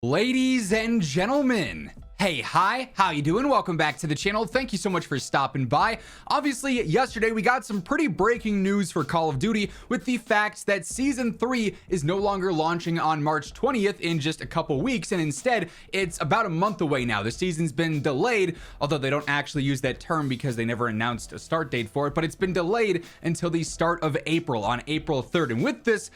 Ladies and gentlemen, hey, hi, how you doing? Welcome back to the channel. Thank you so much for stopping by. Obviously, yesterday we got some pretty breaking news for Call of Duty with the fact that Season 3 is no longer launching on March 20th in just a couple weeks, and instead, it's about a month away now. The season's been delayed, although they don't actually use that term because they never announced a start date for it, but it's been delayed until the start of April, on April 3rd. And with this,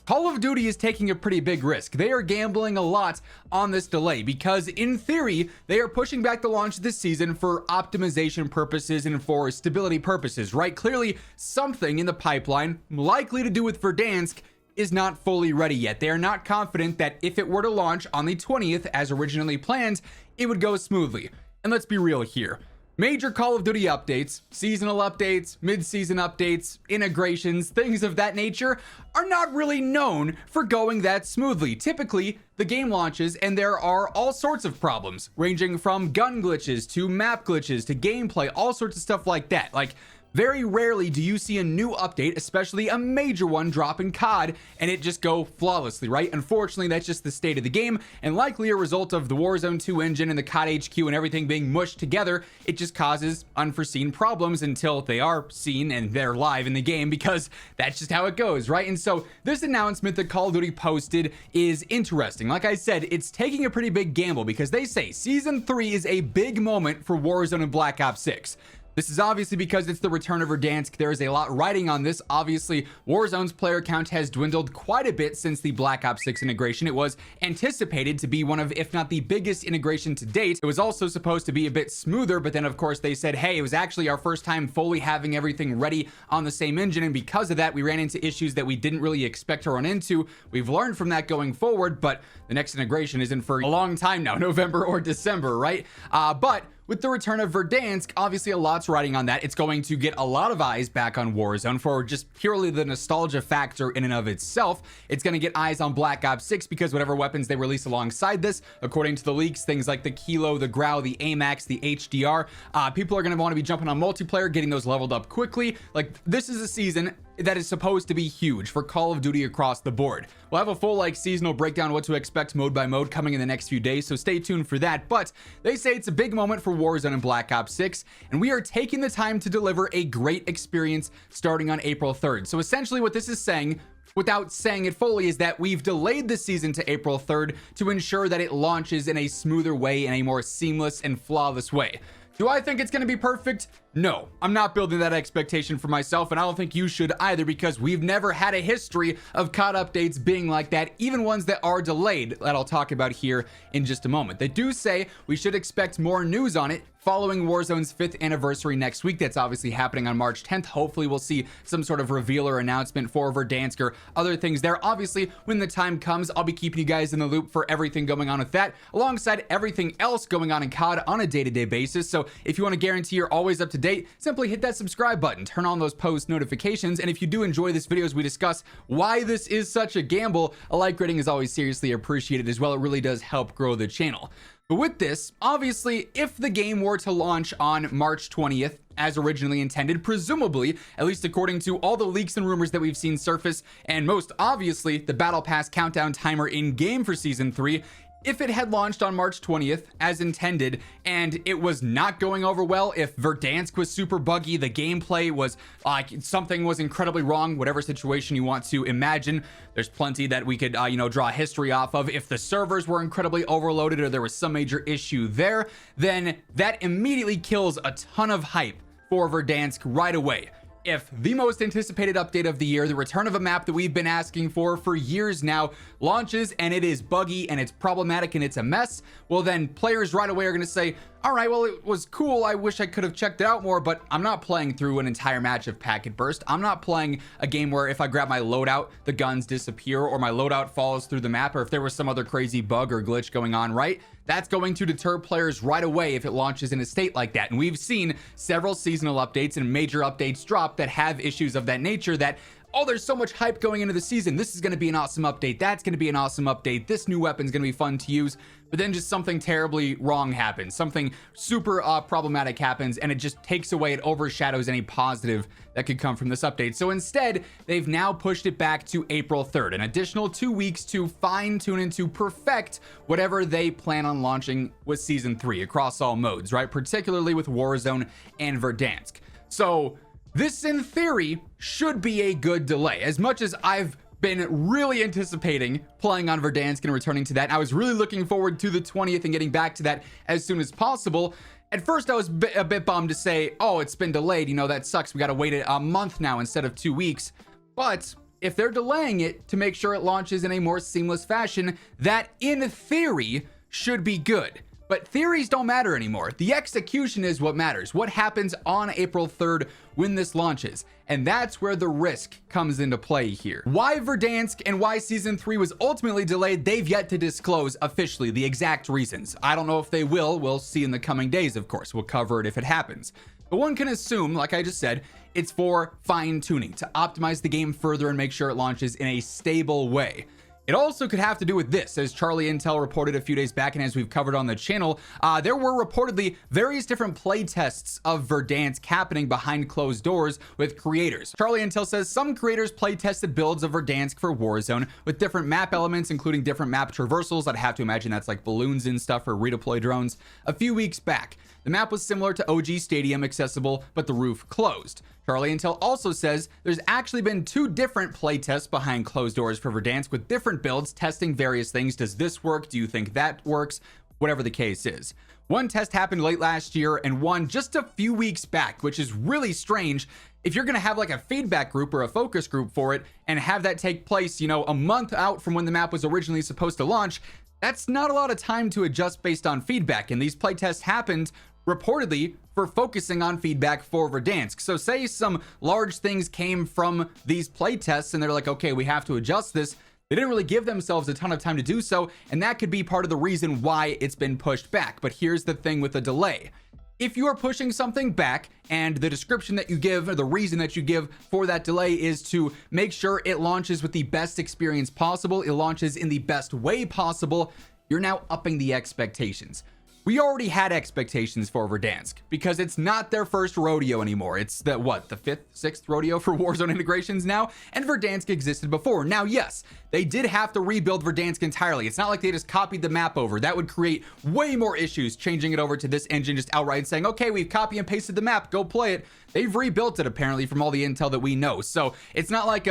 Call of Duty is taking a pretty big risk. They are gambling a lot on this delay because in theory, they are pushing back the launch this season for optimization purposes and for stability purposes, right? Clearly something in the pipeline, likely to do with Verdansk, is not fully ready yet. They are not confident that if it were to launch on the 20th as originally planned, it would go smoothly. And let's be real here. Major Call of Duty updates, seasonal updates, mid-season updates, integrations, things of that nature are not really known for going that smoothly. Typically, the game launches and there are all sorts of problems, ranging from gun glitches to map glitches to gameplay, all sorts of stuff like that. Like, very rarely do you see a new update, especially a major one, drop in COD and it just go flawlessly, right? Unfortunately, that's just the state of the game and likely a result of the Warzone 2 engine and the COD HQ and everything being mushed together. It just causes unforeseen problems until they are seen and they're live in the game, because that's just how it goes, right? And so this announcement that Call of Duty posted is interesting. Like I said, it's taking a pretty big gamble because they say Season 3 is a big moment for Warzone and Black Ops 6. This is obviously because it's the return of Verdansk. There is a lot riding on this. Obviously, Warzone's player count has dwindled quite a bit since the Black Ops 6 integration. It was anticipated to be one of, if not the biggest integration to date. It was also supposed to be a bit smoother, but then of course they said, hey, it was actually our first time fully having everything ready on the same engine, and because of that, we ran into issues that we didn't really expect to run into. We've learned from that going forward, but the next integration isn't for a long time now, November or December, right? But with the return of Verdansk, obviously a lot's riding on that. It's going to get a lot of eyes back on Warzone for just purely the nostalgia factor in and of itself. It's going to get eyes on Black Ops 6 because whatever weapons they release alongside this, according to the leaks, things like the Kilo, the Grau, the AMAX, the HDR, people are going to want to be jumping on multiplayer, getting those leveled up quickly. Like, this is a season that is supposed to be huge for Call of Duty across the board. We'll have a full seasonal breakdown, what to expect mode by mode, coming in the next few days, so stay tuned for that. But they say it's a big moment for Warzone and Black Ops 6, and we are taking the time to deliver a great experience starting on April 3rd. So essentially what this is saying, without saying it fully, is that we've delayed the season to April 3rd to ensure that it launches in a smoother way, in a more seamless and flawless way. Do I think it's going to be perfect? No, I'm not building that expectation for myself, and I don't think you should either, because we've never had a history of COD updates being like that, even ones that are delayed, that I'll talk about here in just a moment. They do say we should expect more news on it following Warzone's 5th anniversary next week. That's obviously happening on March 10th. Hopefully we'll see some sort of reveal or announcement for Verdansk or other things there. Obviously, when the time comes, I'll be keeping you guys in the loop for everything going on with that, alongside everything else going on in COD on a day-to-day basis. So if you want to guarantee you're always up to date, simply hit that subscribe button, turn on those post notifications, and if you do enjoy this video as we discuss why this is such a gamble, a like rating is always seriously appreciated as well. It really does help grow the channel. But with this, obviously, if the game were to launch on March 20th, as originally intended, presumably, at least according to all the leaks and rumors that we've seen surface, and most obviously, the Battle Pass countdown timer in-game for Season 3, if it had launched on March 20th as intended and it was not going over well, if Verdansk was super buggy, the gameplay was like something was incredibly wrong, whatever situation you want to imagine, there's plenty that we could draw history off of. If the servers were incredibly overloaded or there was some major issue there, then that immediately kills a ton of hype for Verdansk right away. If the most anticipated update of the year, the return of a map that we've been asking for years now, launches and it is buggy and it's problematic and it's a mess, well then players right away are going to say, all right, well, it was cool, I wish I could have checked it out more, but I'm not playing through an entire match of Packet Burst. I'm not playing a game where if I grab my loadout, the guns disappear, or my loadout falls through the map, or if there was some other crazy bug or glitch going on, right? That's going to deter players right away if it launches in a state like that. And we've seen several seasonal updates and major updates drop that have issues of that nature that oh, there's so much hype going into the season. This is going to be an awesome update. That's going to be an awesome update. This new weapon's going to be fun to use. But then just something terribly wrong happens. Something super problematic happens, and it just takes away, it overshadows any positive that could come from this update. So instead, they've now pushed it back to April 3rd, an additional 2 weeks to fine tune and to perfect whatever they plan on launching with Season 3 across all modes, right? Particularly with Warzone and Verdansk. So this, in theory, should be a good delay. As much as I've been really anticipating playing on Verdansk and returning to that, I was really looking forward to the 20th and getting back to that as soon as possible. At first, I was a bit bummed to say, oh, it's been delayed. You know, that sucks. We got to wait a month now instead of 2 weeks. But if they're delaying it to make sure it launches in a more seamless fashion, that in theory should be good. But theories don't matter anymore. The execution is what matters. What happens on April 3rd when this launches? And that's where the risk comes into play here. Why Verdansk and why Season 3 was ultimately delayed, they've yet to disclose officially the exact reasons. I don't know if they will. We'll see in the coming days, of course. We'll cover it if it happens. But one can assume, like I just said, it's for fine-tuning, to optimize the game further and make sure it launches in a stable way. It also could have to do with this, as Charlie Intel reported a few days back, and as we've covered on the channel, there were reportedly various different play tests of Verdansk happening behind closed doors with creators. Charlie Intel says some creators play tested builds of Verdansk for Warzone with different map elements, including different map traversals. I'd have to imagine that's like balloons and stuff, or redeploy drones. A few weeks back, the map was similar to OG Stadium accessible, but the roof closed. Charlie Intel also says there's actually been 2 different playtests behind closed doors for Verdansk with different builds testing various things. Does this work? Do you think that works? Whatever the case is. One test happened late last year and one just a few weeks back, which is really strange. If you're going to have like a feedback group or a focus group for it and have that take place, you know, a month out from when the map was originally supposed to launch, that's not a lot of time to adjust based on feedback. And these playtests happened reportedly for focusing on feedback for Verdansk. So say some large things came from these playtests and they're like, okay, we have to adjust this. They didn't really give themselves a ton of time to do so, and that could be part of the reason why it's been pushed back. But here's the thing with the delay. If you are pushing something back and the description that you give, or the reason that you give for that delay, is to make sure it launches with the best experience possible, it launches in the best way possible, you're now upping the expectations. We already had expectations for Verdansk because it's not their first rodeo anymore. It's the 5th, 6th rodeo for Warzone integrations now, and Verdansk existed before. Now, yes, they did have to rebuild Verdansk entirely. It's not like they just copied the map over. That would create way more issues changing it over to this engine, just outright saying, okay, we've copy and pasted the map, go play it. They've rebuilt it apparently from all the intel that we know. So it's not like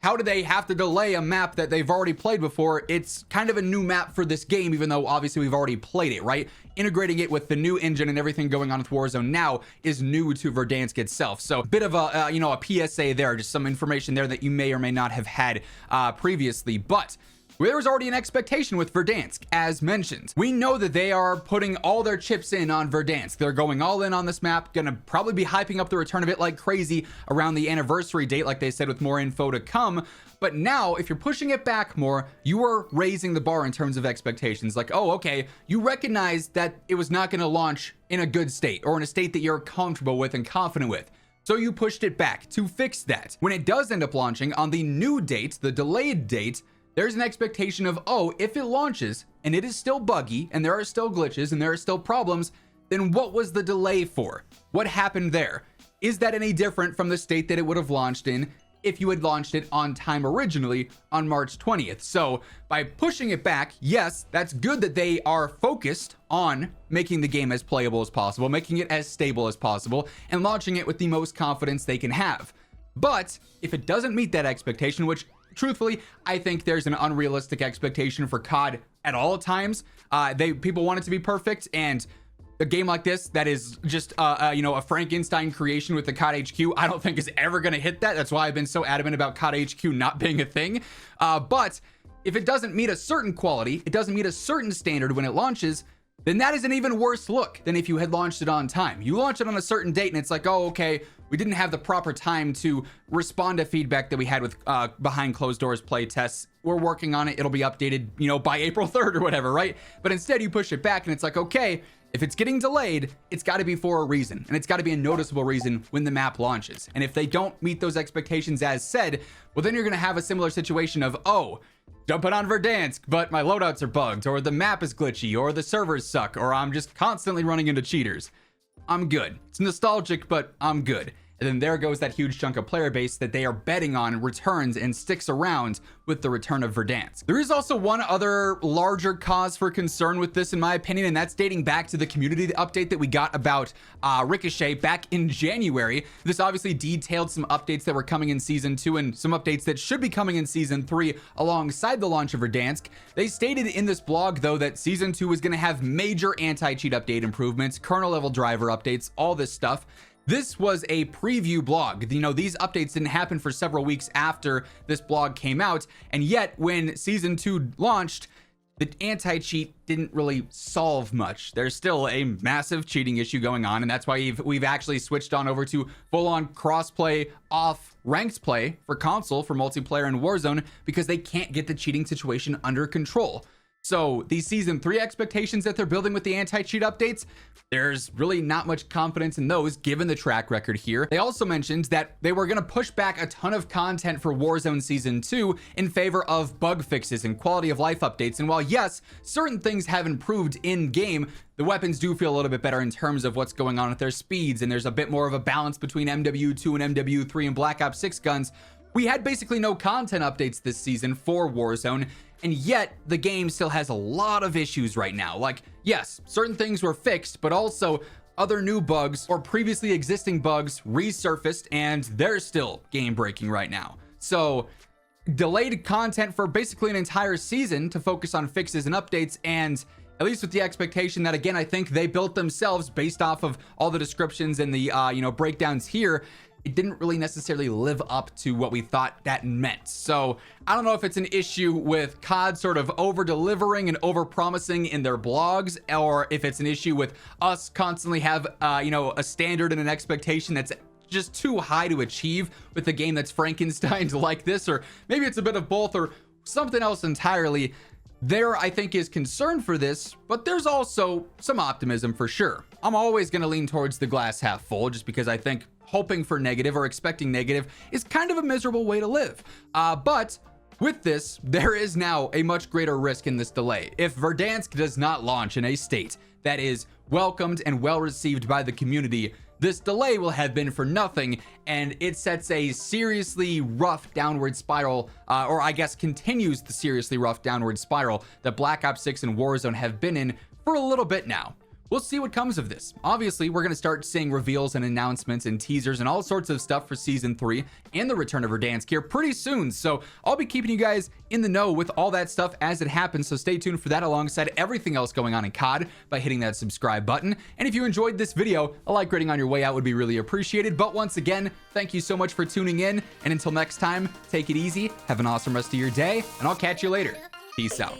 how do they have to delay a map that they've already played before? It's kind of a new map for this game, even though obviously we've already played it, right? Integrating it with the new engine and everything going on with Warzone now is new to Verdansk itself. So a bit of a PSA there, just some information there that you may or may not have had previously. But there was already an expectation with Verdansk, as mentioned. We know that they are putting all their chips in on Verdansk. They're going all in on this map, gonna probably be hyping up the return of it like crazy around the anniversary date, like they said, with more info to come. But now, if you're pushing it back more, you are raising the bar in terms of expectations. Like, oh, okay, you recognize that it was not gonna launch in a good state, or in a state that you're comfortable with and confident with. So you pushed it back to fix that. When it does end up launching on the new date, the delayed date, there's an expectation of, oh, if it launches and it is still buggy and there are still glitches and there are still problems, then what was the delay for? What happened there? Is that any different from the state that it would have launched in if you had launched it on time originally on March 20th? So by pushing it back, yes, that's good that they are focused on making the game as playable as possible, making it as stable as possible, and launching it with the most confidence they can have. But if it doesn't meet that expectation, which truthfully, I think there's an unrealistic expectation for COD at all times. People want it to be perfect, and a game like this that is just a Frankenstein creation with the COD HQ, I don't think is ever going to hit that. That's why I've been so adamant about COD HQ not being a thing. But if it doesn't meet a certain quality, it doesn't meet a certain standard when it launches, then that is an even worse look than if you had launched it on time. You launch it on a certain date and it's like, oh, okay, we didn't have the proper time to respond to feedback that we had with behind closed doors play tests. We're working on it. It'll be updated, you know, by April 3rd or whatever, right? But instead you push it back and it's like, okay, if it's getting delayed, it's got to be for a reason, and it's got to be a noticeable reason when the map launches. And if they don't meet those expectations as said, well, then you're going to have a similar situation of, oh, jumping on Verdansk, but my loadouts are bugged, or the map is glitchy, or the servers suck, or I'm just constantly running into cheaters. I'm good. It's nostalgic, but I'm good. And then there goes that huge chunk of player base that they are betting on returns and sticks around with the return of Verdansk. There is also one other larger cause for concern with this, in my opinion, and that's dating back to the community update that we got about Ricochet back in January. This obviously detailed some updates that were coming in Season 2 and some updates that should be coming in Season 3 alongside the launch of Verdansk. They stated in this blog, though, that Season 2 was going to have major anti-cheat update improvements, kernel level driver updates, all this stuff. This was a preview blog. You know, these updates didn't happen for several weeks after this blog came out, and yet when Season 2 launched, the anti-cheat didn't really solve much. There's still a massive cheating issue going on, and that's why we've actually switched on over to full-on cross-play off ranked play for console for multiplayer and Warzone, because they can't get the cheating situation under control. So these Season 3 expectations that they're building with the anti-cheat updates, there's really not much confidence in those given the track record here. They also mentioned that they were going to push back a ton of content for Warzone Season 2 in favor of bug fixes and quality of life updates. And while yes, certain things have improved in game, the weapons do feel a little bit better in terms of what's going on with their speeds, and there's a bit more of a balance between MW2 and MW3 and Black Ops 6 guns. We had basically no content updates this season for Warzone, and yet the game still has a lot of issues right now. Like, yes, certain things were fixed, but also other new bugs or previously existing bugs resurfaced, and they're still game breaking right now. So delayed content for basically an entire season to focus on fixes and updates, and at least with the expectation that, again, I think they built themselves based off of all the descriptions and the breakdowns here. It didn't really necessarily live up to what we thought that meant. So I don't know if it's an issue with COD sort of over delivering and over promising in their blogs, or if it's an issue with us constantly have a standard and an expectation that's just too high to achieve with a game that's Frankenstein's like this, or maybe it's a bit of both or something else entirely. There, I think, is concern for this, but there's also some optimism for sure. I'm always going to lean towards the glass half full, just because I think hoping for negative or expecting negative is kind of a miserable way to live. But with this, there is now a much greater risk in this delay. If Verdansk does not launch in a state that is welcomed and well received by the community, this delay will have been for nothing, and it sets a seriously rough downward spiral, or I guess continues the seriously rough downward spiral that Black Ops 6 and Warzone have been in for a little bit now. We'll see what comes of this. Obviously, we're going to start seeing reveals and announcements and teasers and all sorts of stuff for Season 3 and the return of Verdansk here pretty soon. So I'll be keeping you guys in the know with all that stuff as it happens. So stay tuned for that alongside everything else going on in COD by hitting that subscribe button. And if you enjoyed this video, a like rating on your way out would be really appreciated. But once again, thank you so much for tuning in. And until next time, take it easy, have an awesome rest of your day, and I'll catch you later. Peace out.